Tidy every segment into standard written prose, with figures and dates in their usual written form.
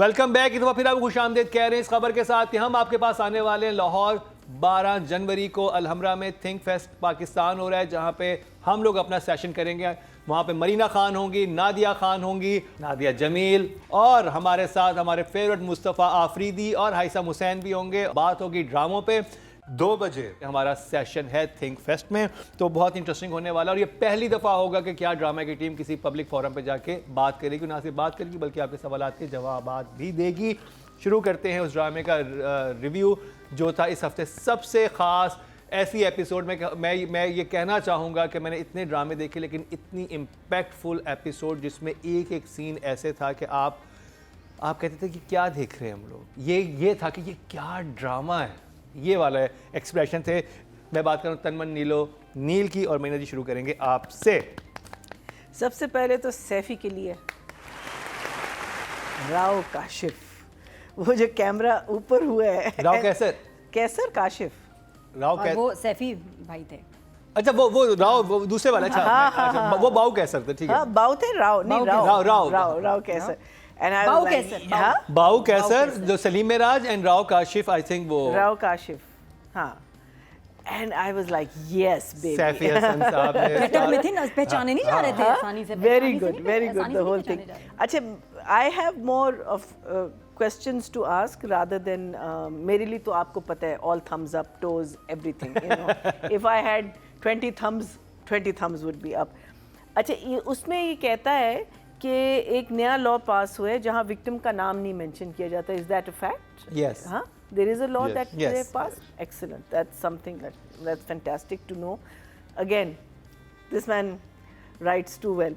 Welcome back. इस बार फिर आपको खुशामदीद कह रहे हैं इस खबर के साथ कि हम आपके पास आने वाले हैं। लाहौर 12 जनवरी को अलहमरा में थिंक फेस्ट पाकिस्तान हो रहा है, जहां पे हम लोग अपना सेशन करेंगे। वहां पे मरीना खान होंगी, नादिया खान होंगी, नादिया जमील, और हमारे साथ हमारे फेवरेट मुस्तफ़ा आफरीदी और हाइसम हुसैन भी होंगे। बात होगी ड्रामों पे। 2 बजे हमारा सेशन है थिंक फेस्ट में, तो बहुत इंटरेस्टिंग होने वाला है। और ये पहली दफ़ा होगा कि क्या ड्रामा की टीम किसी पब्लिक फोरम पे जाके बात करेगी, ना सिर्फ बात करेगी बल्कि आपके सवालात के जवाबात भी देगी। शुरू करते हैं उस ड्रामे का रिव्यू जो था इस हफ्ते सबसे ख़ास ऐसी एपिसोड में। मैं ये कहना चाहूँगा कि मैंने इतने ड्रामे देखे लेकिन इतनी इम्पैक्टफुल एपिसोड जिसमें एक एक सीन ऐसे था कि आप कहते थे कि क्या देख रहे हैं हम लोग। ये था कि ये क्या ड्रामा है, ये वाला एक्सप्रेशन थे। मैं बात करूँ तनमन नील की, और मीना जी शुरू करेंगे आपसे। सबसे पहले तो सैफी के लिए राव काशिफ, वो जो कैमरा ऊपर हुआ है। राव कैसर काशिफ, और वो सैफी भाई थे। अच्छा वो राव, वो दूसरे वाला। अच्छा वो बाऊ कैसर थे, ठीक है। बाऊ थे, राव नहीं, राव कैसर। बाऊ कैसर जो Salim Meraj and Rao Kashif, I think वो राव काशिफ, हाँ। And I was like, yes, baby. Saifi Hasan साहब गेटअप में थे ना, पहचाने नहीं जा रहे थे आसानी से। Very good, the whole thing. अच्छा, I have more of questions to ask rather than मेरे लिए तो आपको पता है all thumbs up, toes, everything. You know, if I had 20 thumbs would be up. अच्छा, उसमें ये कहता है कि एक नया लॉ पास हुआ है जहाँ विक्टिम का नाम नहीं मेंशन किया जाता। Is that a fact? Yes. हाँ, there is a law Yes. that Yes. they passed. Excellent. That's something that's fantastic to know. Again, this man writes too well.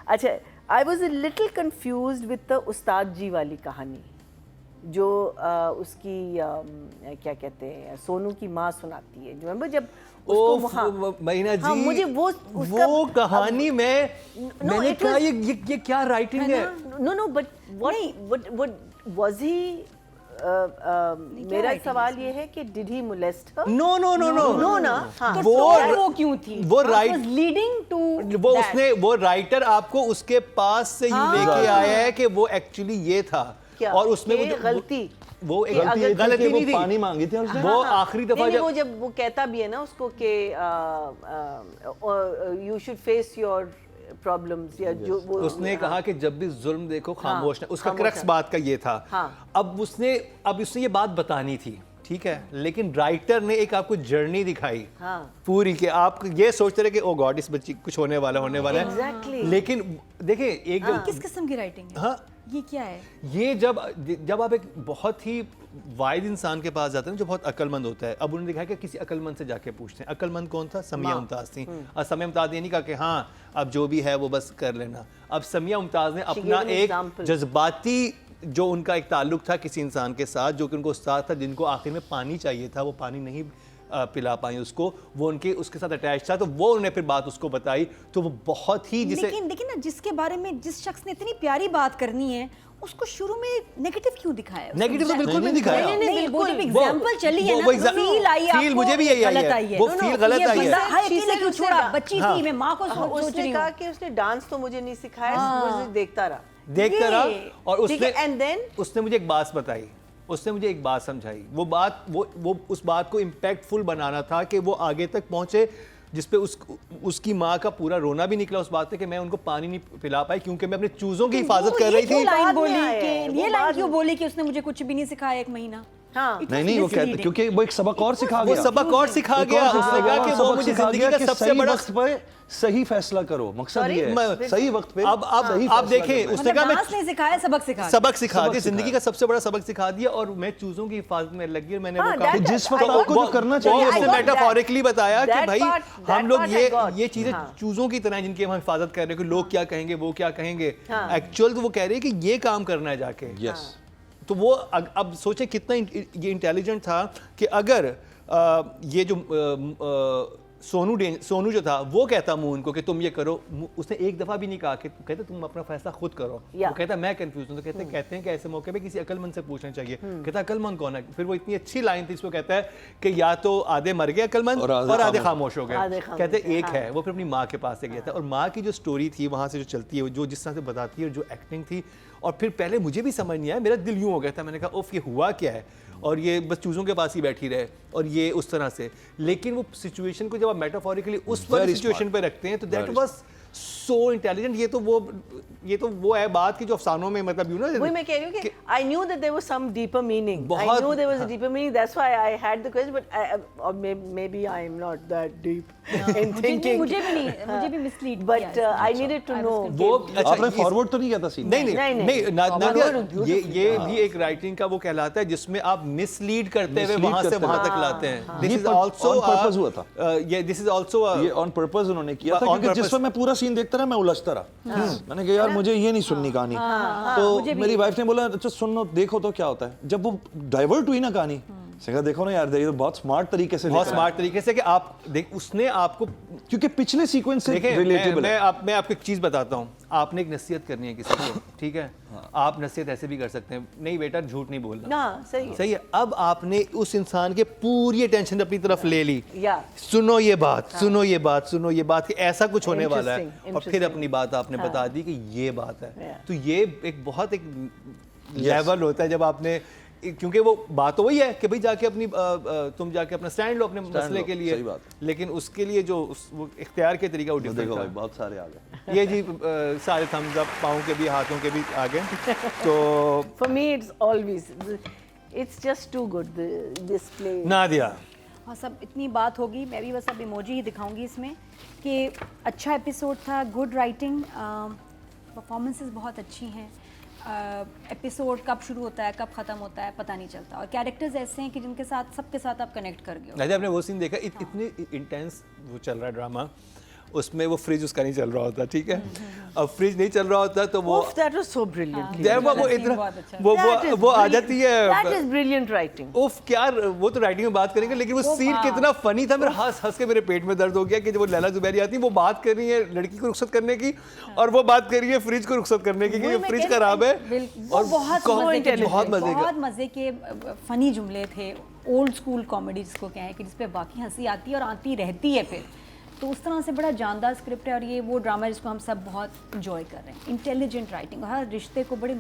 अच्छा, I was a little confused with the उस्ताद जी वाली कहानी जो उसकी क्या कहते हैं, सोनू की माँ सुनाती है। जो मैं जब महीना जी, मुझे वो कहानी में मैंने कहा ये क्या राइटिंग है। No, but what was he? मेरा सवाल ये है कि did he molest her? No ना। हाँ, वो क्यों थी? वो राइट लीडिंग टू वो राइटर आपको उसके पास से यूं लेके आया है कि वो एक्चुअली ये था। और उसमें वो गलती नहीं थी, पानी मांगी थी उसने। वो आखिरी दफा जब वो कहता भी है ना उसको कि you should face your problems, या जो वो उसने कहा कि जब भी जुल्म देखो खामोश ना। उसका क्रक्स बात का ये था। अब उसने ये बात बतानी थी, ठीक है, लेकिन राइटर ने एक आपको जर्नी दिखाई पूरी कि आप ये सोचते रहे कि ओ गॉड इस बच्ची कुछ होने वाला है। लेकिन देखिए एक किस किस्म की राइटिंग है? हाँ, ये क्या है? ये जब आप एक बहुत ही वाइड इंसान के पास जाते हैं जो बहुत अक्लमंद होता है। अब उन्होंने दिखाया कि किसी अक्लमंद से जाके पूछते हैं। अक्लमंद कौन था? समिया मुमताज़ थी। और समिया मुमताज़ ये नहीं कहा कि हाँ अब जो भी है वो बस कर लेना। अब समिया मुमताज़ ने अपना एक जज्बाती जो उनका एक ताल्लुक था किसी इंसान के साथ, जो कि उनको उस्ताद था, जिनको आखिर में पानी चाहिए था, वो पानी नहीं पिला पाई उसको, वो उसके साथ अटैच था, तो वो उन्होंने फिर बात उसको बताई। तो वो बहुत ही लेकिन ना, जिसके बारे में जिस शख्स ने इतनी प्यारी बात करनी है उसको शुरू में नेगेटिव क्यों दिखाया? नेगेटिव तो बिल्कुल नहीं दिखाया। नहीं, वो जब एग्जांपल चली है ना, फील आई, फील मुझे भी यही आई है, वो फील गलत आई है। अकेले क्यों छोड़ा? बच्ची थी, मैं माँ को सोच रही उसने कहा कि उसने डांस तो मुझे नहीं सिखाया, मुझे देखता रहा। और उसने मुझे एक बात बताई, उसने मुझे एक बात समझाई। वो उस बात को इम्पैक्टफुल बनाना था कि वो आगे तक पहुंचे, जिसपे उसकी माँ का पूरा रोना भी निकला उस बात पे कि मैं उनको पानी नहीं पिला पाई क्योंकि मैं अपने चूजों की हिफाजत कर रही थी। ये लाइन क्यों बोली कि उसने मुझे कुछ भी नहीं सिखाया 1 महीना? नहीं, वो कहते क्योंकि वो एक सबक और सिखा गया। उसने कहा कि वो मुझे जिंदगी का सबसे बड़ा वक्त पे सही फैसला करो, मकसद ये है सही वक्त पे। अब आप देखें, उसने कहा मैं नहीं सिखाया, सबक सिखा दिया, जिंदगी का सबसे बड़ा सबक सिखा दिया, और मैं चूजों की हिफाजत में लग गई। मैंने वो कहा जिस वक्त आपको जो करना चाहिए, उसने मेटाफोरिकली बताया कि भाई हम लोग ये चीजें चूजों की तरह जिनकी हम हिफाजत कर रहे हैं कि लोग क्या कहेंगे, वो क्या कहेंगे, एक्चुअल तो वो कह रहे हैं कि ये काम करना है जाके। यस, तो वो अब सोचे कितना ये इंटेलिजेंट था कि अगर ये जो सोनू जो था वो कहता मून को कि तुम ये करो, उसने एक दफा भी नहीं कहा कि कहते तुम अपना फैसला खुद करो। वो कहता मैं कंफ्यूज हूँ, तो कहते हैं कि ऐसे मौके पे किसी अक्लमंद से पूछना चाहिए। कहता अक्लमंद कौन है? फिर वो इतनी अच्छी लाइन थी, इसको कहता है कि या तो आधे मर गए अक्लमंद और आधे खामोश हो गए। कहते एक है, वो फिर अपनी माँ के पास से गया था। और माँ की जो स्टोरी थी वहाँ से जो चलती है, जो जिस तरह से बताती है, जो एक्टिंग थी, और फिर पहले मुझे भी समझ नहीं आया, मेरा दिल यूँ हो गया था, मैंने कहा उफ ये हुआ क्या है, और ये बस चूज़ों के पास ही बैठी रहे और ये उस तरह से। लेकिन वो सिचुएशन को जब आप मेटाफोरिकली उस वाली सिचुएशन पे रखते हैं तो दैट वाज सो इंटेलिजेंट। ये तो वो है बात की जो अफसानों में मतलब यू नो, वही मैं कह रही हूँ कि I knew that there was some deeper meaning. I knew there was a deeper meaning. That's why I had the question, but or maybe I am not that deep in thinking. मुझे भी mislead But I needed to know. वो आपने forward तो नहीं किया था scene? नहीं, नादिया, ये भी एक राइटिंग का वो कहलाता है जिसमें आप मिसलीड करते हुए वहां से वहां तक लाते हैं। This is also on purpose हुआ था। ये दिस इज आल्सो ये ऑन पर्पस उन्होंने किया था, क्योंकि जिस वक्त मैं पूरा सीन देखता रहा मैं उलझता रहा। मैंने कहा यार मुझे ये नहीं सुननी कहानी, तो मेरी वाइफ ने बोला अच्छा सुनो देखो तो क्या होता है। जब वो डाइवर्ट हुई ना कहानी, कहा देखो ना यार, ये तो बहुत स्मार्ट तरीके से कि आप देख, उसने आपको, क्योंकि पिछले सीक्वेंस से रिलेटेबल है। मैं आपको एक चीज बताता हूँ, आपने एक नसीहत करनी है किसी को, ठीक है? आप नसीहत ऐसे भी कर सकते हैं, नहीं बेटा झूठ नहीं बोलना, सही है। अब आपने उस इंसान के पूरी अटेंशन अपनी तरफ ले ली, सुनो ये बात, सुनो ये बात, सुनो ये बात कि ऐसा कुछ होने वाला है, और फिर अपनी बात आपने बता दी कि ये बात है। तो ये एक बहुत एक लेवल होता है जब आपने, क्योंकि वो बात तो वही है कि भाई जाके अपनी तुम जाके अपना स्टैंड लो अपने मसले के लिए, लेकिन उसके लिए जो वो इख्तियार के तरीका वो डिफरेंट था। बहुत सारे आ गए ये जी सारे थम्स अप, पाँव के भी हाथों के भी आ गए। तो for me it's just too good, this play. Nadia, हाँ सब इतनी बात होगी, मैं भी बस अब इमोजी ही दिखाऊंगी इसमें कि अच्छा एपिसोड था, गुड राइटिंग, परफॉर्मेंसेस बहुत अच्छी हैं। एपिसोड कब शुरू होता है कब ख़त्म होता है पता नहीं चलता, और कैरेक्टर्स ऐसे हैं कि जिनके साथ सबके साथ आप कनेक्ट कर गए हो। नादिया आपने वो सीन देखा, इतने इंटेंस वो चल रहा है ड्रामा, उसमें वो फ्रिज उसका नहीं चल रहा होता, ठीक है? अब फ्रिज नहीं चल रहा होता तो वो that was so brilliant. वो इतना वो आ जाती है, that is brilliant writing. उफ क्या, वो तो राइटिंग में बात करेंगे, लेकिन वो सीन कितना फनी था, मेरे हंस के मेरे पेट में दर्द हो गया कि जब वो लैला जुबैरी आती है, वो बात कर रही है लड़की को रुखसत करने की, और वो बात कर रही है फ्रिज को रुखसत करने की कि फ्रिज खराब है, और बहुत मजे के फनी जुमले थे, ओल्ड स्कूल कॉमेडी जिसको कहें कि जिसपे बाकी हंसी आती है और आती रहती है फिर, तो उस तरह से बड़ा जानदार स्क्रिप्ट है। और ये वो ड्रामा जिसको हम सब बहुत इंजॉय कर रहे हैं, इंटेलिजेंट राइटिंग, हर रिश्ते को बड़े,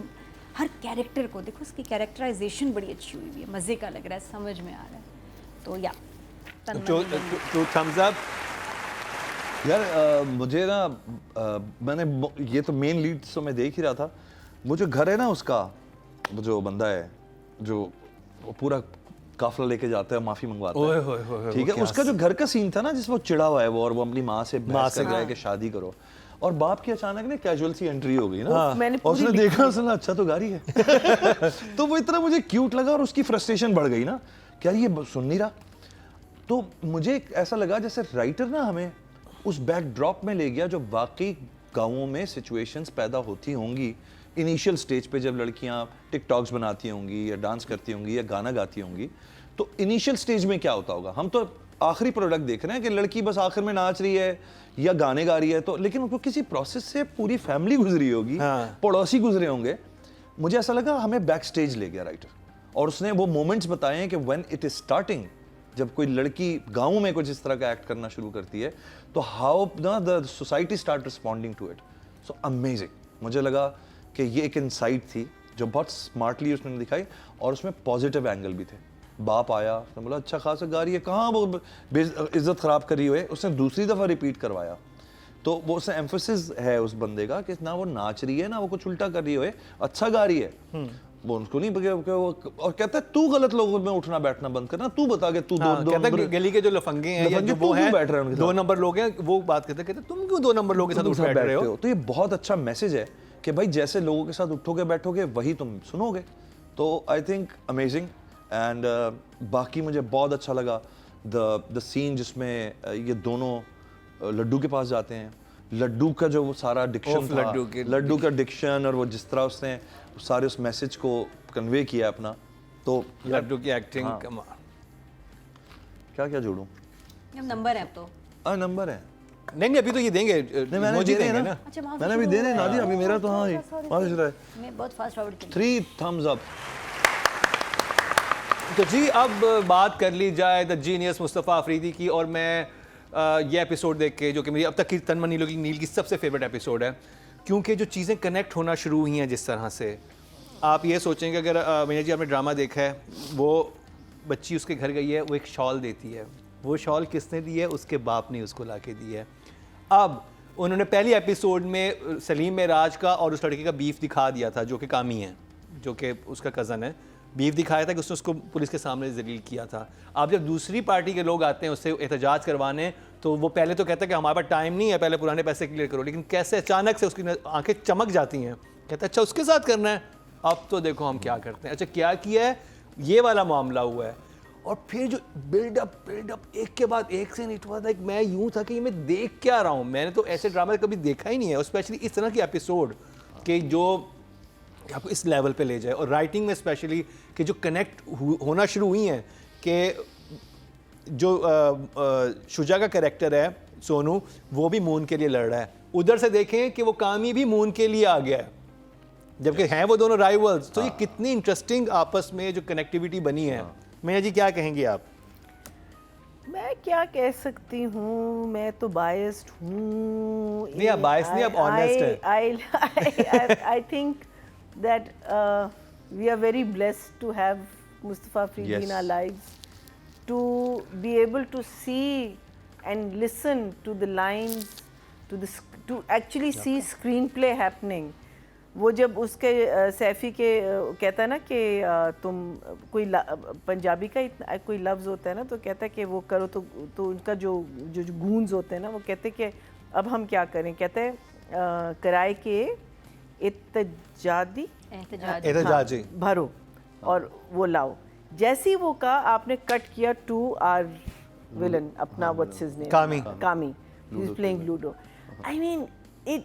हर कैरेक्टर को देखो, उसकी कैरेक्टराइजेशन बड़ी अच्छी हुई है, मज़े का लग रहा है, समझ में आ रहा है। तो या टू थम्स अप यार। मुझे ना मैंने ये तो मेन लीड तो मैं देख ही रहा था, वो जो घर है ना उसका, वो जो बंदा है जो पूरा काफिला लेके जाता है, माफी मंगवाता है, ठीक है? उसका जो घर का सीन था ना जिसमें वो चिढ़ा हुआ है वो, और वो अपनी माँ से बहस कर रहा है कि शादी करो, और बाप की अचानक ना कैजुअल सी एंट्री हो गई ना, और उसने देखा, उसने अच्छा तो गाड़ी है तो वो इतना मुझे क्यूट लगा, और उसकी फ्रस्ट्रेशन बढ़ गई ना, क्या ये सुन नहीं रहा। तो मुझे ऐसा लगा जैसे राइटर ना हमें उस बैकड्रॉप में ले गया जो वाकई गाँवों में सिचुएशंस पैदा होती होंगी इनिशियल स्टेज पे, जब लड़कियां टिकटॉक्स बनाती होंगी या डांस करती होंगी या गाना गाती होंगी, तो इनिशियल स्टेज में क्या होता होगा। हम तो आखिरी प्रोडक्ट देख रहे हैं कि लड़की बस आखिर में नाच रही है या गाने गा रही है, तो लेकिन उनको किसी प्रोसेस से पूरी फैमिली गुजरी होगी, पड़ोसी गुजरे होंगे। मुझे ऐसा लगा हमें बैक स्टेज ले गया राइटर, और उसने वो मोमेंट्स बताए हैं कि व्हेन इट इज स्टार्टिंग, जब कोई लड़की गाँव में कुछ इस तरह का एक्ट करना शुरू करती है, तो how the society start responding to it. So amazing, मुझे लगा कि ये एक इनसाइट थी जो बहुत स्मार्टली उसने दिखाई, और उसमें पॉजिटिव एंगल भी थे। बाप आया, उसने बोला अच्छा खासा गा रही है, कहाँ वो इज्जत ख़राब करी हुई है, उसने दूसरी दफ़ा रिपीट करवाया, तो वो उसने एम्फेसिस है उस बंदे का कि ना वो नाच रही है ना वो कुछ उल्टा कर रही है, अच्छा गा रही है, वो उनको नहीं और कहता है तू गलत लोगों में उठना बैठना बंद करना, तू बता के तू दो गली के जो लफंगे हैं या जो वो हैं बैठ रहे हैं, 2 नंबर लोग हैं, वो बात कहते तुम क्यों 2 नंबर लोगों के साथ बैठ रहे हो। तो ये बहुत अच्छा मैसेज है कि भाई जैसे लोगों के साथ उठोगे बैठोगे वही तुम सुनोगे। तो आई थिंक अमेजिंग, एंड बाकी मुझे बहुत अच्छा लगा द सीन जिसमें ये दोनों लड्डू के पास जाते हैं, लड्डू का जो वो सारा डिक्शन था, लड्डू का डिक्शन, और वो जिस तरह उसने सारे उस मैसेज को कन्वे किया अपना, तो लड्डू की एक्टिंग क्या क्या जोड़ूं नंबर है अब तो नंबर है नहीं अभी तो ये देंगे नहीं मैंने इमोजी दे देंगे ना ना। अच्छा, वहाँ से मैंने अभी शुरू दे हो रहे रहा है। नादिया अभी मेरा तो हाँ ही Sorry, वहाँ से शुरू है मैं बहुत फास्ट फॉरवर्ड कर 3 thumbs up तो जी अब बात कर ली जाए द जीनियस मुस्तफ़ा अफरीदी की। और मैं ये एपिसोड देख के, जो कि मेरी अब तक की तन मन नील की सबसे फेवरेट एपिसोड है, क्योंकि जो चीज़ें कनेक्ट होना शुरू हुई हैं जिस तरह से, आप ये सोचेंगे अगर मीना जी आपने ड्रामा देखा है, वो बच्ची उसके घर गई है, वो एक शॉल देती है, वो शॉल किसने दी है? उसके बाप ने उसको ला के दी है। अब उन्होंने पहली एपिसोड में सलीम मेराज का और उस लड़के का बीफ दिखा दिया था, जो कि कामी है, जो कि उसका कज़न है। बीफ दिखाया था कि उसने उसको पुलिस के सामने जलील किया था। अब जब दूसरी पार्टी के लोग आते हैं उससे एहतजाज करवाने, तो वो पहले तो कहता है कि हमारे पास टाइम नहीं है, पहले पुराने पैसे क्लियर करो, लेकिन कैसे अचानक से उसकी आंखें चमक जाती हैं। कहता है अच्छा उसके साथ करना है, अब तो देखो हम क्या करते हैं। अच्छा क्या किया है, ये वाला मामला हुआ है। और फिर जो बिल्डअप एक के बाद एक से इट वाज लाइक, मैं यूं था कि मैं देख क्या रहा हूँ, मैंने तो ऐसे ड्रामा कभी देखा ही नहीं है, और स्पेशली इस तरह की एपिसोड कि जो आपको इस लेवल पे ले जाए। और राइटिंग में स्पेशली कि जो कनेक्ट होना शुरू हुई हैं कि जो शुजा का कैरेक्टर है सोनू, वो भी मून के लिए लड़ रहा है, उधर से देखें कि वो कामी भी मून के लिए आ गया है, जबकि हैं वो दोनों राइवल्स। तो ये कितनी इंटरेस्टिंग आपस में जो कनेक्टिविटी बनी है। मीना जी क्या कहेंगे आप? मैं क्या कह सकती हूँ, मैं तो बायस्ड हूँ। नहीं आप बायस नहीं, आप ऑनेस्ट हैं। I think that we are very blessed to have Mustafa Afridi in Yes. our lives, to be able to see and listen to the lines, to actually see screenplay happening. वो जब उसके सैफी के कहता है ना कि तुम कोई पंजाबी का इतना कोई लफ्ज़ होता है ना, तो कहता है कि वो करो, तो उनका जो गूंज होते हैं ना, वो कहते हैं कि अब हम क्या करें, कहते हैं किराए के एहतजाजी भरो और वो लाओ। जैसे ही वो कहा, आपने कट किया टू आर विलन, अपना व्हाट्स हिज नेम, कामी he is playing ludo. I mean it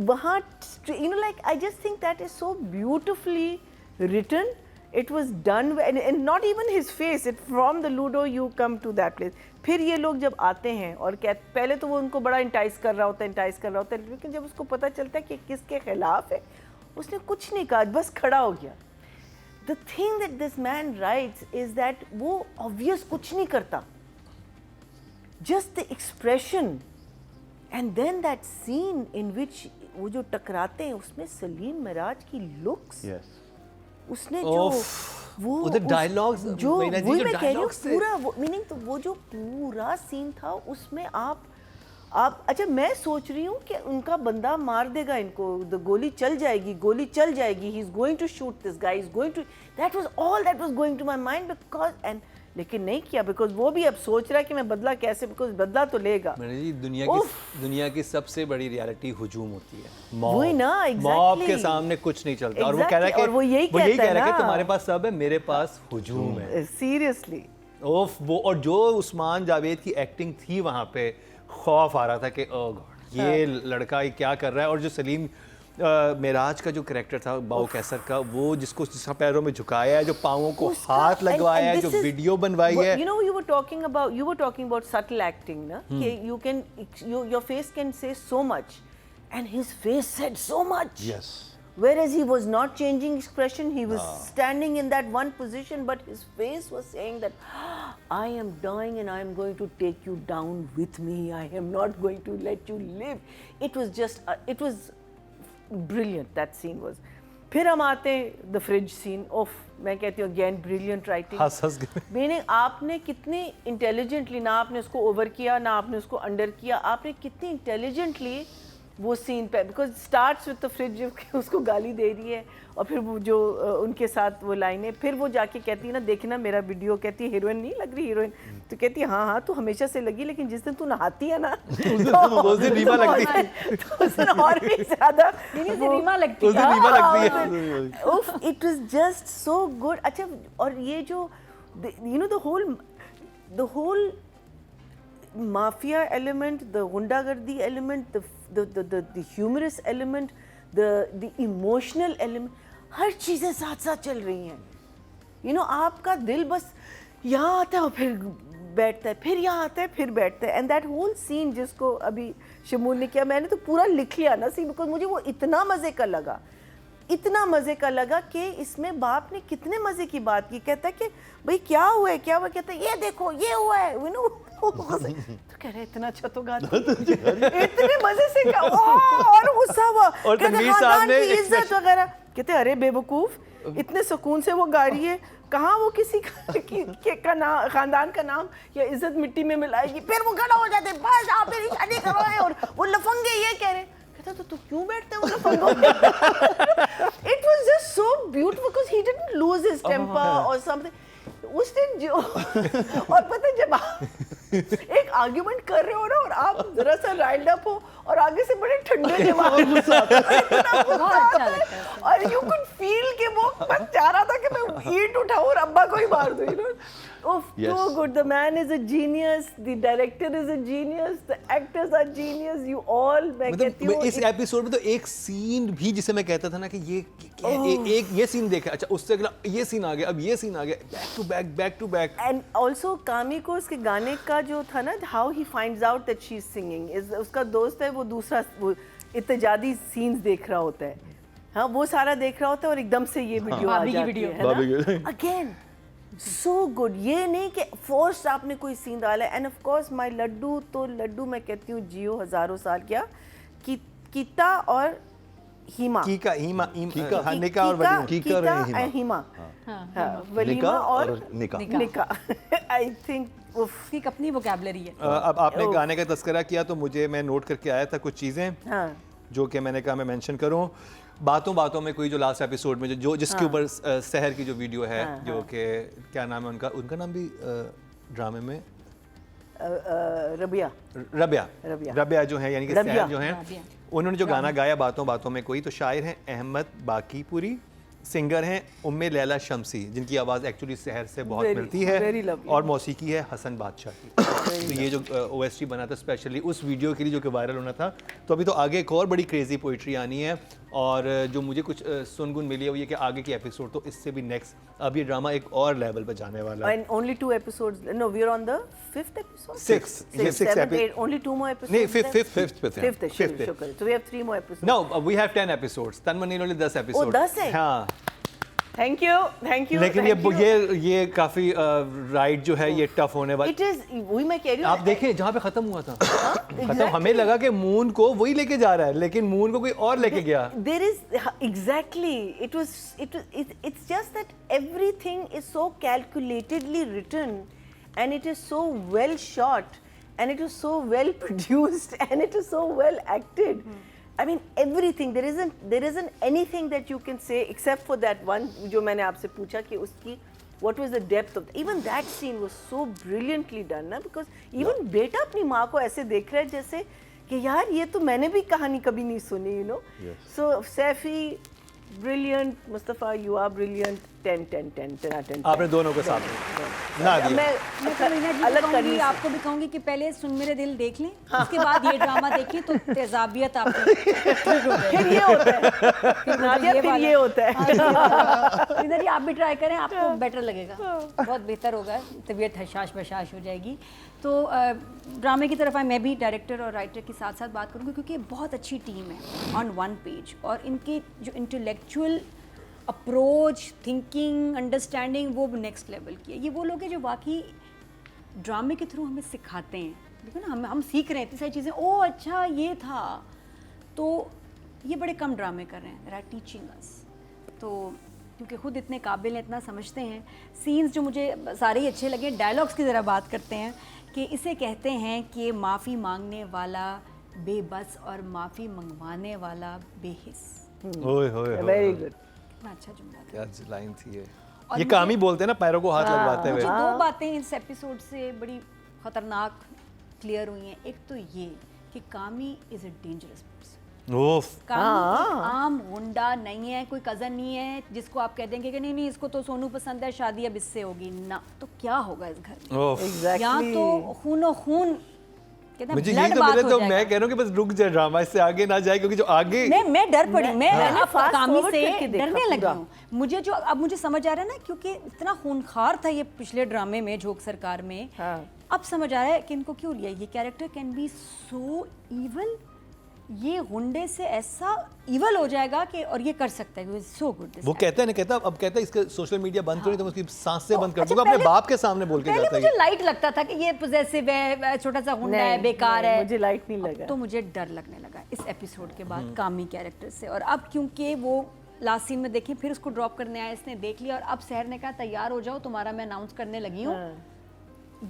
वहाँ, you know, like I just think that is so beautifully written. It was done and not even his face. It from the Ludo you come to that place. फिर ये लोग जब आते हैं और पहले तो वो उनको बड़ा इंटाइस कर रहा होता है, लेकिन जब उसको पता चलता है कि किसके खिलाफ है, उसने कुछ नहीं कहा, बस खड़ा हो गया। The thing that this man writes is that वो obvious कुछ नहीं करता, just the expression. And then that scene in which वो जो टकराते हैं, उसमें सलीम मिराज की लुक्स, उसने जो वो उधर डायलॉग्स, जो वही मैं कह रही हूँ, पूरा मीनिंग, तो वो जो पूरा सीन था उसमें आप अच्छा मैं सोच रही हूँ कि उनका बंदा मार देगा इनको, गोली चल जाएगी, he is going to shoot this guy, is going to, that was all that was going to my mind, because and लेकिन नहीं किया, बिकॉज वो भी अब सोच रहा है कि मैं बदला कैसे, बिकॉज बदला तो लेगा। जी दुनिया की सबसे बड़ी रियलिटी हुजूम होती है, वही ना, मॉब के सामने कुछ नहीं चलता। और वो कह रहा है कि वो यही कहता है कि तुम्हारे पास सब है, मेरे पास हुजूम है। सीरियसली ओफ वो, और जो उस्मान जावेद की एक्टिंग थी वहाँ पे, खौफ आ रहा था कि ओह गॉड ये लड़का ये क्या कर रहा है। और जो सलीम मेराज का जो कैरेक्टर था बाऊ कैसर का, वो जिसको पैरों में झुकाया है, जो पाँवों को हाथ लगवाया है, जो वीडियो बनवाई है। You know, you were talking about subtle acting, na? Your face can say so much, and his face said so much. Yes. Whereas he was not changing expression, he was standing in that one position, but his face was saying that I am dying and I am going to take you down with me. I am not going to let you live. It was just, it was brilliant, that scene was. फिर हम आते हैं the fridge scene, of मैं कहती हूँ again brilliant writing. हंस गए। मैंने आपने कितनी इंटेलिजेंटली, ना आपने उसको ओवर किया ना आपने उसको अंडर किया, आपने कितनी इंटेलिजेंटली वो सीन पे, because starts with the fridge, उसको गाली दे रही है, और फिर वो जो उनके साथ वो लाइनें, फिर वो जाके कहती है ना, देखना मेरा वीडियो, कहती है हीरोइन नहीं लग रही हीरोइन, तो कहती है हाँ तू हमेशा से लगी, लेकिन जिस दिन तू नहाती है ना उस दिन रीमा लगती है, तो उस दिन और भी ज्यादा रीमा लगती उस दिन रीमा लगती है। उफ, it was just so good. अच्छा, और ये जो you know the whole mafia element, the gundagardi element, the humorous element, the emotional element, हर चीज़ें साथ साथ चल रही हैं। You know, आपका दिल बस यहाँ आता है और फिर बैठता है, फिर यहाँ आता है, फिर बैठता है, एंड दैट होल सीन जिसको अभी शिमूल ने किया, मैंने तो पूरा लिख लिया ना सीन, बिकॉज मुझे वो इतना मज़े का लगा, इतना मज़े का लगा कि इसमें बाप ने कितने मज़े की बात की। कहता है कि भाई क्या हुआ है, क्या हुआ, कहता है ये देखो ये हुआ है, यू नो। तो कह रहे इतना अच्छा तो गाती इतने मज़े से का, और गुस्सा हुआ, और तनवीर साहब ने इज्जत वगैरह, कहते अरे बेवकूफ़, इतने सुकून से वो गा रही है, कहाँ वो किसी खानदान का नाम या इज्जत मिट्टी में मिलाएगी। फिर वो खड़ा हो जाते, बस आप मेरी शादी करो है, और वो लफंगे ये कह रहे, कहता तो तू क्यों बैठते हो लफंगों में? It was just so beautiful because he didn't lose his temper or something. उस दिन जो और पता है जब आप एक आर्ग्यूमेंट कर रहे हो ना और आप जरा सा राइल्ड अप हो और आगे से बड़े ठंडे जवाब गुस्सा आता है और यू कुड फील कि वो बस चाह रहा था कि मैं ईंट उठाऊं और अब्बा को ही मार दूं, you know. So good. The man is a genius. The director is a genius. The actors are genius. You all, मैं कहती हूँ इस एपिसोड में तो एक सीन भी जिसे मैं कहता था ना कि ये एक ये सीन देखा, अच्छा उससे अगला ये सीन आ गया, अब ये सीन आ गया, back to back. And also कामी को उसके गाने का जो था ना, how he finds out that she's singing, उसका दोस्त है वो दूसरा वो इत्तेजादी सीन्स देख रहा होता है, हाँ वो सारा देख रहा होता है और एकदम से ये वीडियो आ जाती है ना अगेन। सो गुड, ये नहीं कि फोर्स आपने कोई सीन डाला। And of course my laddu, तो लड्डू मैं कहती हूँ जियो हजारों साल, क्या कीता और हीमा, निका और हीमा, वलीमा और निका। आई थिंक उसकी अपनी वोकैबुलरी है। अब आपने गाने का तस्करा किया तो मुझे, मैं नोट करके आया था कुछ चीज़ें जो कि मैंने कहा मैं मेंशन करूं। बातों बातों में कोई जो लास्ट एपिसोड में जो जिसके ऊपर सहर की जो वीडियो है, जो कि क्या नाम है उनका नाम भी ड्रामे में रबिया जो है, यानी कि सहर जो है, उन्होंने जो गाना गाया बातों बातों में कोई, तो शायर हैं अहमद बाकीपुरी, सिंगर हैं उम्मे लैला शम्सी, जिनकी आवाज़ एक्चुअली सहर से बहुत मिलती है, और मौसीकी है हसन बादशाह की। तो ये जो OST बना था स्पेशली उस वीडियो के लिए जो कि वायरल होना था। तो अभी तो आगे एक और बड़ी क्रेजी पोइट्री आनी है, और जो मुझे कुछ सुनगुन मिली है वो ये कि आगे की एपिसोड तो इससे भी नेक्स्ट, अब ये ड्रामा एक और लेवल पर जाने वाला है। And only 2 episodes. No, we are on the 5th episode. 6. Six, 7, 8. Only 2 more episodes. नहीं, fifth. So we have 3 more episodes. No, we have 10 episodes. तन्मनी ने 10 episodes. 10 है? हाँ। Thank you. लेकिन ये काफी राइड जो है ये टफ होने वाली। It is, वही मैं कह रही हूँ। आप देखें जहाँ पे खत्म हुआ था, खत्म हमें लगा कि मून को वही लेके जा रहा है, लेकिन मून को कोई और लेके गया। There is exactly. It's just that everything is so calculatedly written, and it is so well shot, and it is so well produced, and it is so well acted. I mean everything. There isn't anything that you can say except for that one जो मैंने आपसे पूछा कि उसकी what was the depth of even that scene was so brilliantly done ना, because even बेटा अपनी माँ को ऐसे देख रहा है जैसे कि यार ये तो मैंने भी कहानी कभी नहीं सुनी, you know. So Saifi, brilliant. Mustafa, you are brilliant. 10. आपने दोनों को साथ ना दिया। मैं अलग कहूँगी, आपको भी कहूँगी कि पहले सुन मेरे दिल देख लें, उसके बाद ये ड्रामा देखिए तो तेजाबियत आपको फिर ये होता है, फिर ये होता है। इधर ही आप भी ट्राई करें, आपको बेटर लगेगा, बहुत बेहतर होगा, तबीयत हशाश बशाश हो जाएगी। तो ड्रामे की तरफ मैं भी डायरेक्टर और राइटर के साथ साथ बात करूँगी, क्योंकि बहुत अच्छी टीम है ऑन वन पेज, और इनके जो इंटेलेक्चुअल अप्रोच, थिंकिंग, अंडरस्टैंडिंग वो नेक्स्ट लेवल की है। ये वो लोग हैं जो वाकई ड्रामे के थ्रू हमें सिखाते हैं, देखो ना हम सीख रहे हैं इतनी सारी चीज़ें, ओह अच्छा ये था, तो ये बड़े कम ड्रामे कर रहे हैं, दे आर टीचिंग अस। तो क्योंकि खुद इतने काबिल हैं, इतना समझते हैं। सीन्स जो मुझे सारे ही अच्छे लगे। डायलॉग्स की ज़रा बात करते हैं कि इसे कहते हैं कि माफ़ी मांगने वाला बेबस और माफ़ी मंगवाने वाला बेहिस। वेरी गुड, अच्छा जुमला था, क्या लाइन थी ये काम ही बोलते हैं ना, पैरों को हाथ लगवाते हुए। मुझे 2 बातें इस एपिसोड से बड़ी खतरनाक क्लियर हुई हैं। एक तो ये कि कामी इज अ डेंजरस पर्सन। कामी आम गुंडा नहीं है, कोई कज़न नहीं है जिसको आप कह देंगे कि नहीं इसको तो सोनू पसंद है, शादी अब इससे होगी ना, तो क्या होगा इस घर में। Exactly. या तो खून कहते हैं मुझे blood यही तो bath मिले हो तो जाएगा। मैं कह रहा हूँ कि बस रुक जाए, ड्रामा इससे आगे ना जाए, क्योंकि जो आगे नहीं, मैं डर पड़ी, मैं मैंने ना fast कामी forward से करके देखा डरने लगी पूरा। हूँ। मुझे जो अब मुझे समझ आ रहा है ना, क्योंकि इतना खूनखार था ये पिछले ड्रामे में, झोंक सरकार में, हाँ। अब समझ आ रहा है कि इनको क्यों लिया। ये character can be so evil, ये गुंडे से ऐसा इवल हो जाएगा कि, और ये कर सकता है, सो गुड। वो कहता है ना, कहता अब कहता है इसका सोशल मीडिया बंद करो, तो उसकी सांसें बंद कर अच्छा, दूंगा, अपने पहले- बाप के सामने बोल के पहले जाता है मुझे ये। लाइट लगता था कि ये पोजेसिव है, छोटा सा गुंडा है, नहीं, बेकार नहीं, है। मुझे लाइट नहीं अब लगा। तो मुझे डर लगने लगा इस एपिसोड के बाद कामी कैरेक्टर से। और अब क्योंकि वो लास्ट सीन में देखिए, फिर उसको ड्रॉप करने आया, इसने देख लिया, और अब शहर ने कहा तैयार हो जाओ, तुम्हारा मैं अनाउंस करने लगी हूँ।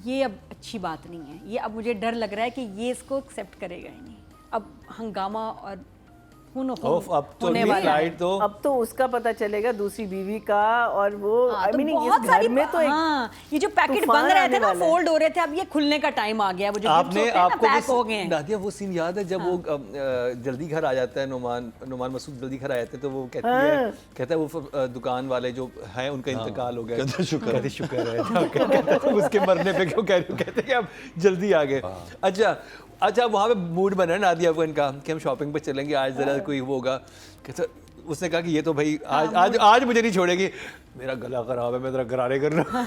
ये अब अच्छी बात नहीं है। ये अब मुझे डर लग रहा है कि ये इसको एक्सेप्ट करेगा ही नहीं। अब हंगामा और ओफ, अब तो होने ये वाला है। फ्लाइट तो अब तो उसका पता चलेगा, दूसरी बीवी का, और वो हाँ, आई तो मीन बहुत इस सारी घर में तो एक हाँ, ये जो पैकेट तूफान बंद रहे आने थे ना, वाला है। फोल्ड हो रहे थे, अब ये खुलने का टाइम आ गया। वो जो आपने आपको पैक हो गए हैं। नादिया वो सीन याद है जब वो जल्दी घर आ जाता है, नुमान मसूद जल्दी घर आ जाते हैं, तो वो कहती है, कहता है वो दुकान वाले जो हैं उनका इंतकाल हो गया, कहते हैं शुक्र है। कहते शुक्र है। कहते हैं, उसके मरने पे क्यों कह रहे हो, कहते हैं कि आप जल्दी आ गए। अच्छा वहाँ पे मूड बना है नादिया को इनका कि हम शॉपिंग पे चलेंगे आज, जरा कोई वो होगा। कहता उसने कहा कि ये तो भाई आज मुझे नहीं छोड़ेगी, मेरा गला खराब है, मैं जरा गरारे कर रहा हूँ,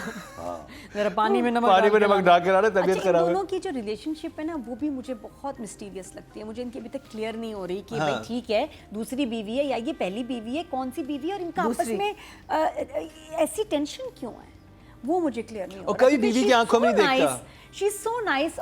मेरा पानी में नमक पानी में डाल के नमक डाल के रहा, तबीयत अच्छा, इन खराब है। दोनों की जो रिलेशनशिप है ना, वो भी मुझे बहुत मिस्टीरियस लगती है। मुझे इनकी अभी तक क्लियर नहीं हो रही कि भाई ठीक है, दूसरी बीवी है या ये पहली बीवी है, कौन सी बीवी है, और इनका आपस में ऐसी टेंशन क्यों है, वो मुझे क्लियर नहीं हो और रहा। कभी बीवी की आंखों में नहीं देखता। She is so nice.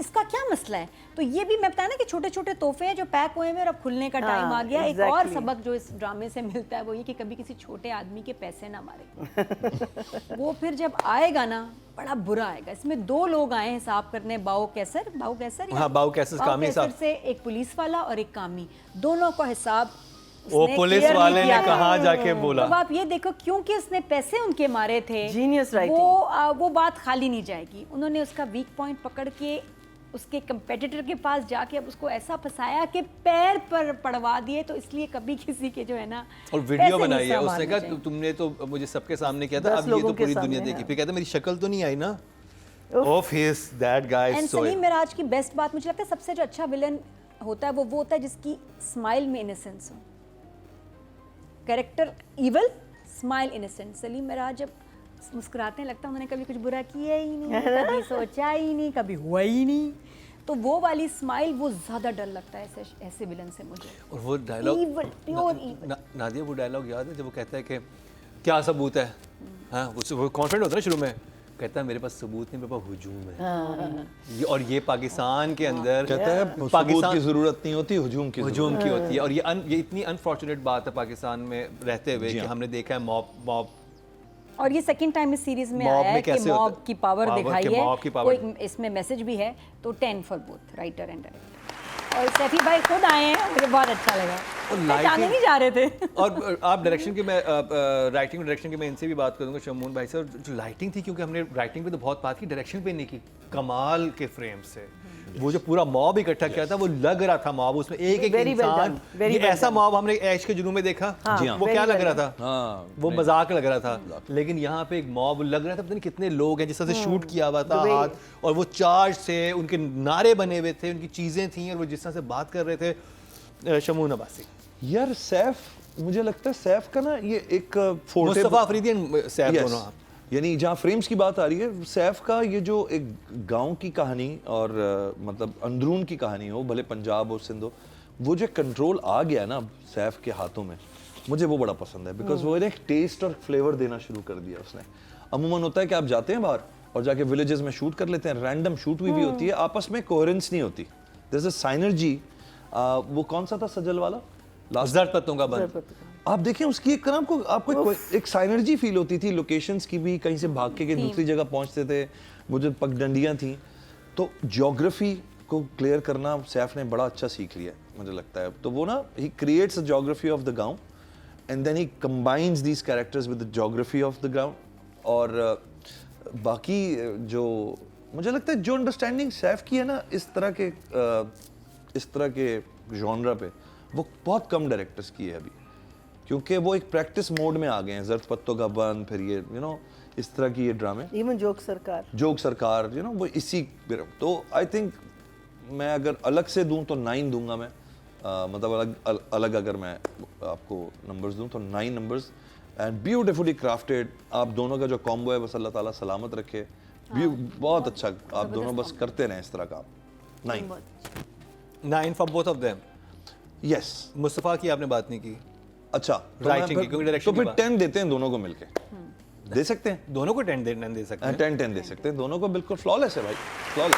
इसका क्या मसला है? तो ये भी मैं बताया ना कि छोटे छोटे तोहफे हैं जो पैक हुए हैं और अब खुलने का टाइम आ गया। एक और exactly. सबक जो इस ड्रामे से मिलता है वो ये कि कभी किसी छोटे आदमी के पैसे ना मारे। वो फिर जब आएगा ना, बड़ा बुरा आएगा। इसमें दो लोग आए हैं हिसाब करने, बाऊ कैसर हाँ, बाऊ कैसर, कामी साहब से, एक पुलिस वाला और एक कामी, दोनों का हिसाब वो उसने पुलिस clear नहीं वाले किया ने था। कहाँ जाके बोला। अब आप ये देखो, क्योंकि उसने पैसे उनके मारे थे, Genius writing. वो बात खाली नहीं जाएगी। उन्होंने उसका वीक पॉइंट पकड़ के उसके कंपेटिटर के पास जाके अब उसको ऐसा फंसाया कि पैर पर पड़वा दिए। तो इसलिए कभी किसी के जो है ना, और वीडियो पैसे बनाई नहीं है, उसने संभालने कहा चाहिए। तुमने तो मुझे सबके सामने किया था, 10 अब ये तो लोगों के पूरी दुनिया सामने, देखी। हाँ। फिर कहता मेरी शक्ल तो नहीं आई ना। Of his that guy and so Salim Miraj की बेस्ट बात मुझे लगता है, सबसे जो अच्छा विलन होता है वो होता है जिसकी स्माइल में इनोसेंस हो। Character evil, smile innocent. Salim Miraj जब मुस्कुराते हैं लगता है उन्होंने कभी कुछ बुरा किया ही नहीं, कभी सोचा ही नहीं, कभी हुआ ही नहीं। तो वो वाली स्माइल, वो ज्यादा डर लगता है ऐसे विलन से मुझे। और वो dialogue Evil, pure evil. Nadia, वो डायलॉग याद है जब वो कहता है कि क्या सबूत है, हाँ वो कॉन्फिडेंट होता है ना शुरू में, कहता है मेरे पास सबूत नहीं, मेरे पास हुजूम है। और ये पाकिस्तान के अंदर कहता है सबूत की जरूरत नहीं होती, हुजूम की हुजूम की होती है। और ये इतनी अनफॉर्चुनेट बात है पाकिस्तान में रहते हुए कि हमने देखा है मॉब और ये सेकंड टाइम इस सीरीज में मॉब आया में है कि कैसे मॉब होता- की पावर power दिखाई के है। मॉब की power। कोई इसमें मैसेज भी है। तो 10 for both writer and director. और सैफी भाई खुद आए हैं, मुझे बहुत अच्छा लगा। lighting- जाने नहीं जा रहे थे। और आप डायरेक्शन की, मैं राइटिंग डायरेक्शन की मैं इनसे भी बात करूंगा, शमून भाई से। और जो लाइटिंग थी, क्योंकि हमने राइटिंग पे तो बहुत बात की, डायरेक्शन पे नहीं की। कमाल के फ्रेम से वो जो पूरा मॉब इकट्ठा किया था, वो लग रहा था मॉब, उसमें एक एक Very well इंसान। done, very ये well ऐसा done. मॉब हमने ऐश के जुनून में देखा, जी वो हाँ, क्या very लग well रहा था, हाँ, वो मजाक लग रहा था। लेकिन यहाँ पे एक मॉब लग रहा था, पता नहीं कितने लोग हैं, जिस तरह से शूट किया हुआ था हाथ, और वो चार्ज से उनके नारे बने हुए थे, उनकी चीजें थी, और वो जिस तरह से बात कर रहे थे। शमून अब्बासी, यार सैफ, मुझे लगता है सैफ का ना ये एक forte, Mustafa Afridi and Saif Yes. दोनों। यानी जहाँ फ्रेम्स की बात आ रही है, सैफ का ये जो एक गांव की कहानी और मतलब अंदरून की कहानी हो, भले पंजाब और सिंध हो, वो जो कंट्रोल आ गया ना सैफ के हाथों में, मुझे वो बड़ा पसंद है। बिकॉज वो एक टेस्ट और फ्लेवर देना शुरू कर दिया उसने। अमूमन होता है कि आप जाते हैं बाहर और जाके विलेजेस में शूट कर लेते हैं, रैंडम शूट हुई भी होती है, आपस में कोहेरेंस नहीं होती, देयर इज अ साइनर्जी। वो कौन सा था सजल वाला, जर्द पत्तों का बंद, आप देखें उसकी एक आपको एक साइनर्जी फील होती थी, लोकेशंस की भी, कहीं से भाग के दूसरी जगह पहुंचते थे, मुझे पगडंडियां थी। तो ज्योग्राफी को क्लियर करना सैफ ने बड़ा अच्छा सीख लिया मुझे लगता है। तो वो ना, he creates a geography of the gaon and then he combines these characters with the geography of the ground. और बाकी जो मुझे लगता है जो अंडरस्टैंडिंग सैफ की है ना इस तरह के जॉनरा पे, वो बहुत कम डायरेक्टर्स की है अभी, क्योंकि वो एक प्रैक्टिस मोड में आ गए हैं। जर्द पत्तों का बंद, फिर ये इस तरह की ये ड्रामे, इवन जोक सरकार, जोक सरकार, वो इसी। तो आई थिंक मैं अगर अलग से दूं तो 9 दूंगा मैं, मतलब अलग अगर मैं आपको नंबर्स दूं तो 9 नंबर्स, एंड ब्यूटीफुली क्राफ्टेड। आप दोनों का जो कॉम्बो है बस अल्लाह ताला सलामत रखे, बहुत अच्छा, आप दोनों बस करते रहें इस तरह का। 9 9 for both of them. Yes. Mustafa की आपने बात नहीं की। अच्छा Writing की, क्योंकि तो direction फिर की बात। 10 देते हैं दोनों को मिलके, दे सकते हैं। दोनों को 10 दे सकते हैं। 10 दे सकते हैं दोनों को, बिल्कुल फ्लॉलेस है भाई, फ्लॉलेस।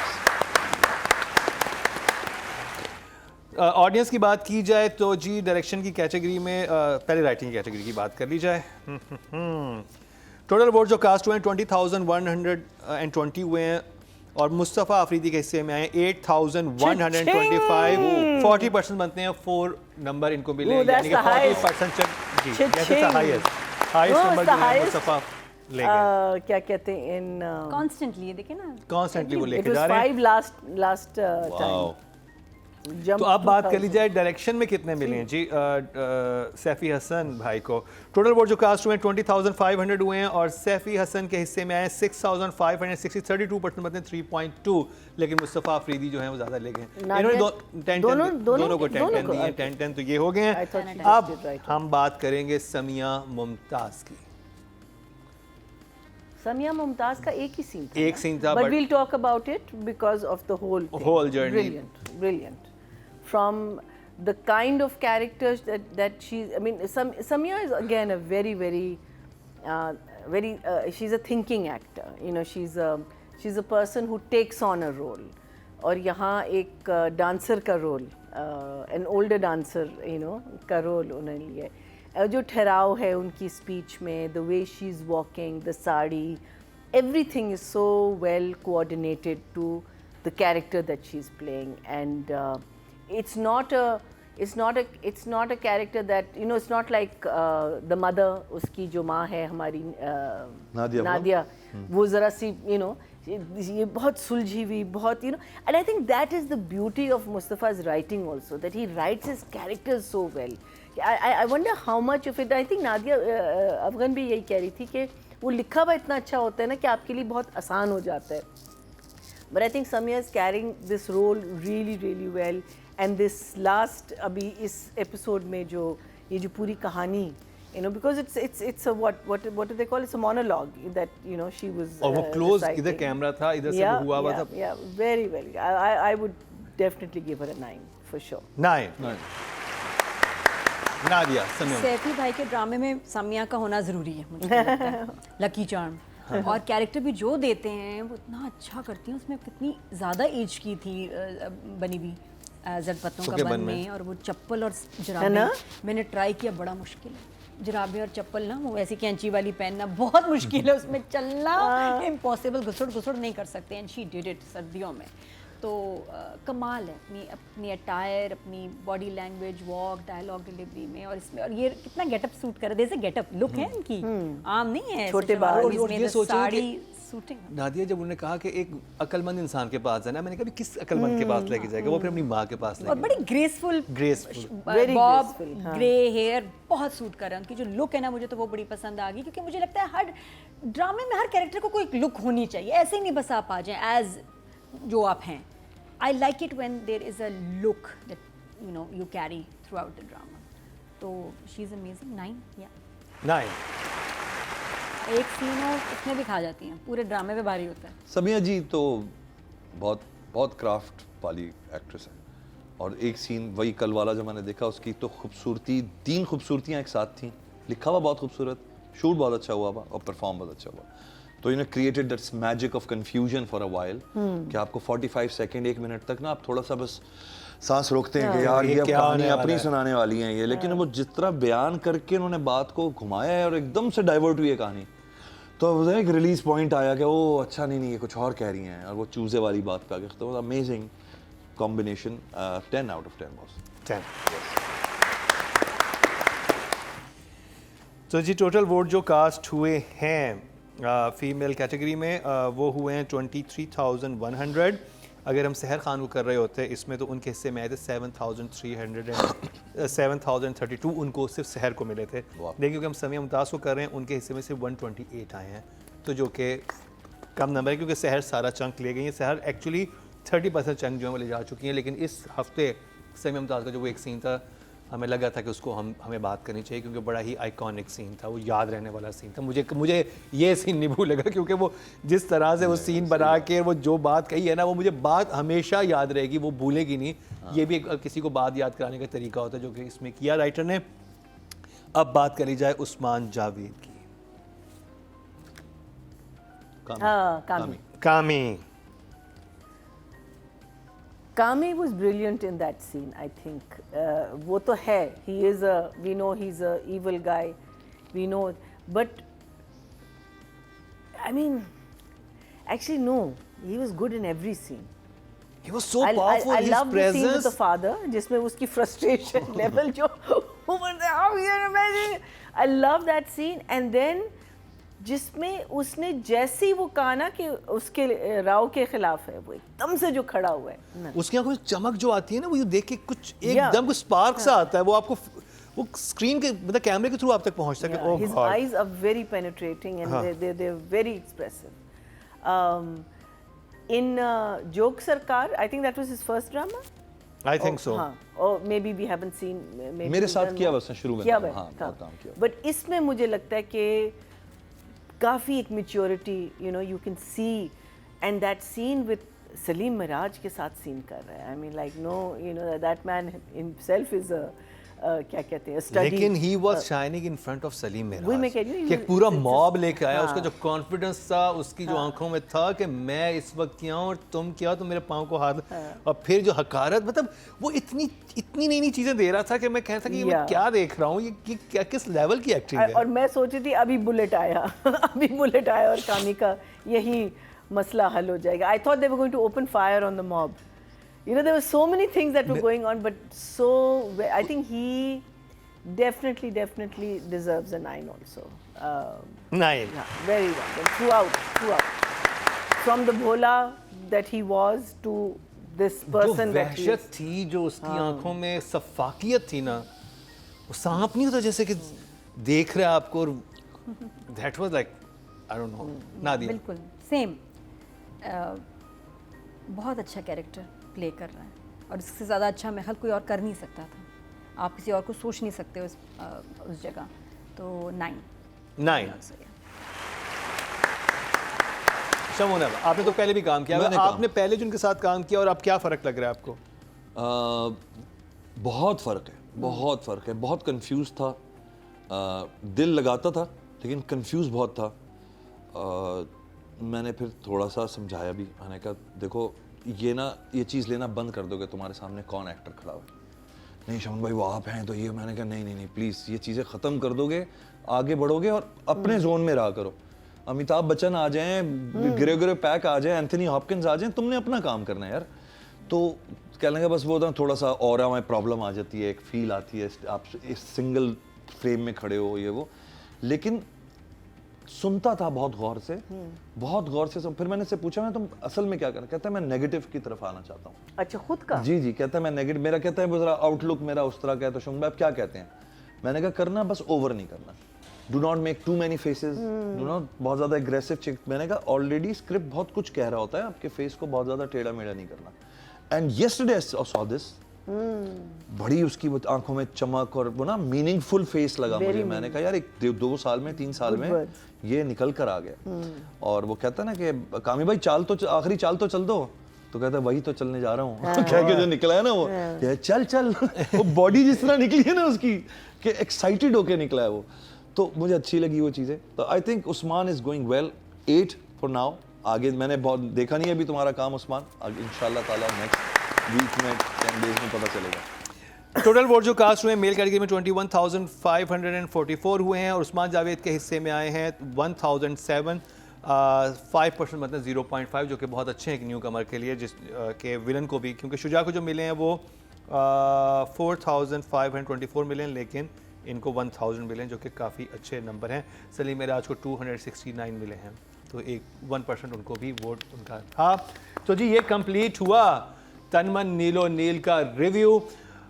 ऑडियंस की बात की जाए तो जी डायरेक्शन की कैटेगरी में पहले राइटिंग की कैटेगरी की बात कर ली जाए। टोटल वोट जो कास्ट हुए हैं 20,120 हुए हैं और मुस्तफ़ा अफरीदी के हिस्से में आए 8,125। 40% बनते हैं, 4 नंबर इनको मिले, Oh, that's यानी कि the highest. 40% जी, Cha-ching. that's the highest No, number it's the जो है highest. मुस्तफ़ा ले गए। क्या कहते हैं इन कॉन्स्टेंटली ये देखे ना, कॉन्स्टेंटली वो इट लेके वाज जा रहे हैं। 5 लास्ट वाओ। टाइम। तो अब बात कर ली जाए डायरेक्शन में कितने मिले हैं जी सैफी हसन भाई को। टोटल वोट जो कास्ट हुए हैं 20,500 हुए हैं और सैफी हसन के हिस्से में आए 6,560, 32% बनते हैं 3.2, लेकिन मुस्तफ़ा अफरीदी जो है वो ज़्यादा ले गए। इन्होंने दोनों को 10 दिए हैं, 10 तो ये हो गए I हैं। thought she अब just did right. हम बात करेंगे समिया मुमताज़ की। समिया मुमताज का एक ही सीन था, एक scene था, but but- we'll talk about it because of the whole Whole journey. Brilliant. From the kind of characters that she's, I mean, Samia is again a very she's a thinking actor. You know, she's a person who takes on a role. और यहाँ एक dancer का role, an older dancer, you know, का role उन्होंने लिया है। जो ठहराव है उनकी speech में, the way she's walking, the sari, everything is so well coordinated to the character that she's playing, and it's not a character that, you know, it's not like the mother, उसकी जो माँ है हमारी नादिया, वो ज़रा सी, you know, ये बहुत सुलझी हुई, बहुत, you know, and I think that is the beauty of Mustafa's writing also, that he writes his characters so well. I wonder how much of it, I think Nadia Afghan भी यही कह रही थी कि वो लिखा हुआ इतना अच्छा होता है ना कि आपके लिए बहुत आसान हो जाता है। But I think Samia is carrying this role really well, and this last अभी इस episode में जो ये जो पूरी कहानी, you know, because it's a what do they call it? It's a monologue that, you know, she was और वो क्लोज इधर reciting. कैमरा था, इधर से वो हुआ हुआ था। Yeah, very well. I would definitely give her a 9 for sure. 9 Nadia Samiya. Saifi भाई के ड्रामे में समिया का होना ज़रूरी है मुझे लगता है। लकी चार्म और कैरेक्टर भी जो देते हैं वो इतना अच्छा करती हैं। उसमें कितनी ज़्यादा एज की थी बनी हुई जगपतों का बन में, और वो चप्पल और जुराबे मैंने ट्राई किया, बड़ा मुश्किल है। जुराबे और चप्पल ना, वो ऐसी कैंची वाली पहनना बहुत मुश्किल है, उसमें चलना इम्पॉसिबल, घुसड़ नहीं कर सकते। एंड शी डिड इट सर्दियों में, तो कमाल है अपनी अटायर, अपनी body language, walk, dialogue delivery में, और इसमें, और ये कितना गेटअप सूट कर रहे, जैसे गेटअप लुक है इनकी, आम नहीं है, छोटे बाल और ये सोचो साड़ी कि सूटिंग। नादिया जब उन्होंने कहा कि एक अक्लमंद इंसान के पास जाना, मैंने कहा भी किस अक्लमंद के पास लेके जाएगा, वो फिर अपनी माँ के पास और लेके बड़ी ग्रेसफुल Very बॉब, graceful, हाँ। ग्रे हेयर बहुत सूट कर रहा है। उनकी जो लुक है ना, मुझे तो वो बड़ी पसंद आ गई, क्योंकि मुझे लगता है हर ड्रामे में हर कैरेक्टर को कोई लुक होनी चाहिए, ऐसे ही नहीं बस आप आ जाएं एज जो आप हैं। I like it when there is a look that, you know, you carry throughout the drama. So she's amazing. 9, yeah. 9 एक सीन और उसमें भी खा जाती हैं, पूरे ड्रामे पे भारी होता है। समिया जी तो बहुत क्राफ्ट वाली एक्ट्रेस है, और एक सीन वही कल वाला जो मैंने देखा, उसकी तो खूबसूरती, 3 खूबसूरतियाँ एक साथ थी, लिखा हुआ बहुत खूबसूरत, शूट बहुत अच्छा हुआ और परफॉर्म बहुत अच्छा हुआ। तो इन्हें created that's magic of confusion for a while, कि आपको 45 सेकंड 1 मिनट तक ना आप थोड़ा सा बस सांस रोकते हैं कि यार ये अब कहानी अपनी सुनाने वाली है ये, लेकिन वो जिस तरह बयान करके उन्होंने बात को घुमाया है और एकदम से डाइवर्ट हुई है कहानी, तो एक रिलीज पॉइंट आया कि ओ अच्छा नहीं ये कुछ और कह रही हैं, और वो चूजे वाली बात पे आ गए। तो amazing combination, 10 out of 10 boss. 10 तो जी टोटल वोट जो कास्ट हुए हैं फीमेल कैटेगरी में वो हुए हैं 23,100। अगर हम सहर खान को कर रहे होते इसमें तो उनके हिस्से में आए थे 7,32 उनको सिर्फ सहर को मिले थे, लेकिन क्योंकि हम समिया मुमताज़ को कर रहे हैं उनके हिस्से में सिर्फ 128 आए हैं, तो जो कि कम नंबर है, क्योंकि सहर सारा चंक ले गई है। सहर एक्चुअली 30% चंक जो है वो ले जा चुकी हैं, लेकिन इस हफ्ते समी मुमताज़ का जो वो एक सीन था, हमें लगा था कि उसको हमें बात करनी चाहिए क्योंकि बड़ा ही आइकॉनिक सीन था, वो याद रहने वाला सीन था। मुझे ये सीन नहीं भूलेगा क्योंकि वो जिस तरह से वो सीन बना के वो जो बात कही है ना, वो मुझे बात हमेशा याद रहेगी, वो भूलेगी नहीं। ये भी किसी को बात याद कराने का तरीका होता है जो कि इसमें किया राइटर ने। अब बात करी जाए उस्मान जावेद की। कामी कामी Kami was brilliant in that scene, I think. वो तो है, we know he's a evil guy, we know, but I mean, actually no, he was good in every scene. He was so powerful. I His love the scene with the presence. father, जिसमें उसकी frustration level जो how you imagine. I love that scene, and then जिसमें उसने जैसी वो कहा ना कि उसके राव के खिलाफ है, वो एकदम से जो खड़ा हुआ है, उसकी आंखों में चमक जो आती है ना, वो ये देख के कुछ एकदम कुछ स्पार्क सा आता है, वो आपको वो स्क्रीन के मतलब कैमरे के थ्रू आप तक पहुंचता है। yeah, his eyes are very penetrating and they're very expressive. In Joke Sarkar, I think that was his first drama. I think so. हाँ, or maybe we haven't seen. मेरे साथ किया उसने शुरू में, किया हाँ बहुत काम किया। But इसमें मुझे लगता है कि काफ़ी एक maturity, you can see, and that scene with Salim Miraj के साथ scene कर रहा है. I mean, like that man himself is a क्या कहते हैं study. लेकिन he was shining in front of Salim Miraj. वही मैं कह रही हूँ, कि पूरा मॉब लेके आया, हाँ. उसका जो कॉन्फिडेंस था, उसकी जो आंखों में था कि मैं इस वक्त क्या हूँ और तुम क्या हो, तुम मेरे पाँव को हाथ, और फिर जो हकारत, मतलब वो इतनी नई नई चीजें दे रहा था कि मैं कहता था कि मैं क्या देख रहा हूँ, ये क्या किस लेवल की एक्टिंग है। और मैं सोच रही थी अभी बुलेट आया अभी बुलेट आया और कामी का यही मसला हल हो जाएगा. I thought they were going to open fire on the mob. There were so many things that were going on, but I think he definitely deserves a 9 also. 9. Yeah, very well. And throughout. From the bhola that he was to this person जो that he वहशत is. थी, जो उसकी आंखों में सफाकियत थी ना, वो सांप नहीं होता जैसे कि देख रहा है आपको, और that was like I don't know. Nadia बिल्कुल सेम, बहुत अच्छा कैरेक्टर प्ले कर रहा है और इससे ज़्यादा अच्छा मैं ख्याल कोई और कर नहीं सकता था. आप किसी और को सोच नहीं सकते उस जगह. तो 9. शमूना, आपने तो पहले भी काम किया, आपने पहले जिनके साथ काम किया और अब क्या फ़र्क लग रहा है आपको? बहुत फ़र्क है, बहुत कंफ्यूज था, दिल लगाता था लेकिन कंफ्यूज बहुत था. मैंने फिर थोड़ा सा समझाया भी, मैंने कहा देखो ये चीज़ लेना बंद कर दोगे, तुम्हारे सामने कौन एक्टर खड़ा हो. नहीं शमन भाई वो आप हैं तो ये, मैंने कहा नहीं प्लीज़ ये चीज़ें ख़त्म कर दोगे, आगे बढ़ोगे और अपने जोन में रहा करो. अमिताभ बच्चन आ जाएं, गिरे पैक आ जाएं, एंथनी हॉपकिंस आ जाएं, तुमने अपना काम करना है यार. तो कह लेंगे बस वो ना थोड़ा सा ऑरा में प्रॉब्लम आ जाती है, एक फील आती है, आप इस सिंगल फ्रेम में खड़े हो ये वो. लेकिन सुनता था बहुत गौर से. फिर मैंने से पूछा मैं तुम असल में क्या करना, कहता है मैं नेगेटिव की तरफ आना चाहता हूँ. अच्छा खुद का? जी कहता है मैं नेगेटिव, मेरा कहता है जरा आउटलुक मेरा उस तरह का है. तो शुभ आप क्या कहते हैं? मैंने कहा करना बस ओवर नहीं करना, do not make too many faces, do not बहुत ज्यादा एग्रेसिव चिक. मैंने कहा ऑलरेडी स्क्रिप्ट बहुत कुछ कह रहा होता है, आपके फेस को बहुत ज्यादा टेढ़ा मेढ़ा नहीं करना. And yesterday I saw this, बड़ी उसकी आंखों में चमक और वो ना मीनिंगफुल फेस लगा मुझे. मैंने कहा यार 2 साल में 3 साल में ये निकल कर आ गया. और वो कहता ना कि कामी भाई आखिरी चाल तो चल दो, तो कहता है वही तो चलने जा रहा हूँ. कह के जो निकला है ना वो, चल वो बॉडी जिस तरह निकली है ना उसकी, कि एक्साइटेड होके निकला है वो. तो मुझे अच्छी लगी वो चीज़ें. तो I think Usman is going well. 8 for now. आगे मैंने बहुत देखा नहीं है अभी तुम्हारा काम उस्मान, आगे इंशाल्लाह ताला नेक्स्ट वीक में 10 डेज में पता चलेगा. टोटल वोट जो कास्ट हुए मेल कैटेगरी में 21,544 हुए हैं और उस्मान जावेद के हिस्से में आए हैं 1007. 5% मतलब 0.5, जो कि बहुत अच्छे हैं एक न्यू कमर के लिए, जिस के विलन को भी, क्योंकि शुजा को जो मिले हैं वो 4,524 मिले, लेकिन इनको 1,000 मिले जो कि काफ़ी अच्छे नंबर हैं. सलीम मिराज को 269 मिले हैं, तो 1% उनको भी वोट उनका था. तो जी ये कंप्लीट हुआ तन मन नीलो नील का रिव्यू.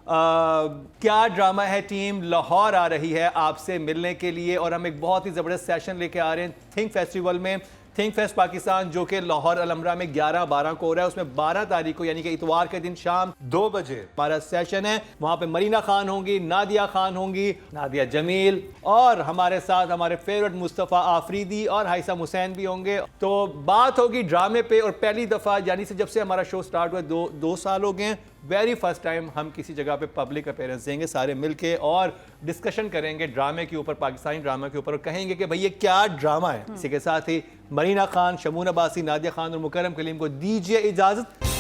क्या ड्रामा है. टीम लाहौर आ रही है आपसे मिलने के लिए और हम एक बहुत ही ज़बरदस्त सेशन लेके आ रहे हैं थिंक फेस्टिवल में. थिंक फेस्ट पाकिस्तान जो कि लाहौर अलहमरा में 11-12 को हो रहा है, उसमें 12 तारीख को यानी कि इतवार के दिन शाम 2 बजे हमारा सेशन है। वहां पे मरीना खान होंगी, नादिया खान होंगी, नादिया जमील, और हमारे साथ हमारे फेवरेट मुस्तफ़ा आफरीदी और हाइसम हुसैन भी होंगे। तो बात होगी ड्रामे पे, और पहली दफ़ा यानी से जब से हमारा शो स्टार्ट हुआ 2 साल हो गए, वेरी फर्स्ट टाइम हम किसी जगह पे पब्लिक अपीयरेंस देंगे सारे मिलके और डिस्कशन करेंगे ड्रामे के ऊपर, पाकिस्तानी ड्रामा के ऊपर, और कहेंगे कि भाई ये क्या ड्रामा है। इसी के साथ ही मरीना खान, शमून अब्बासी, नादिया खान और मुकरम कलीम को दीजिए इजाज़त।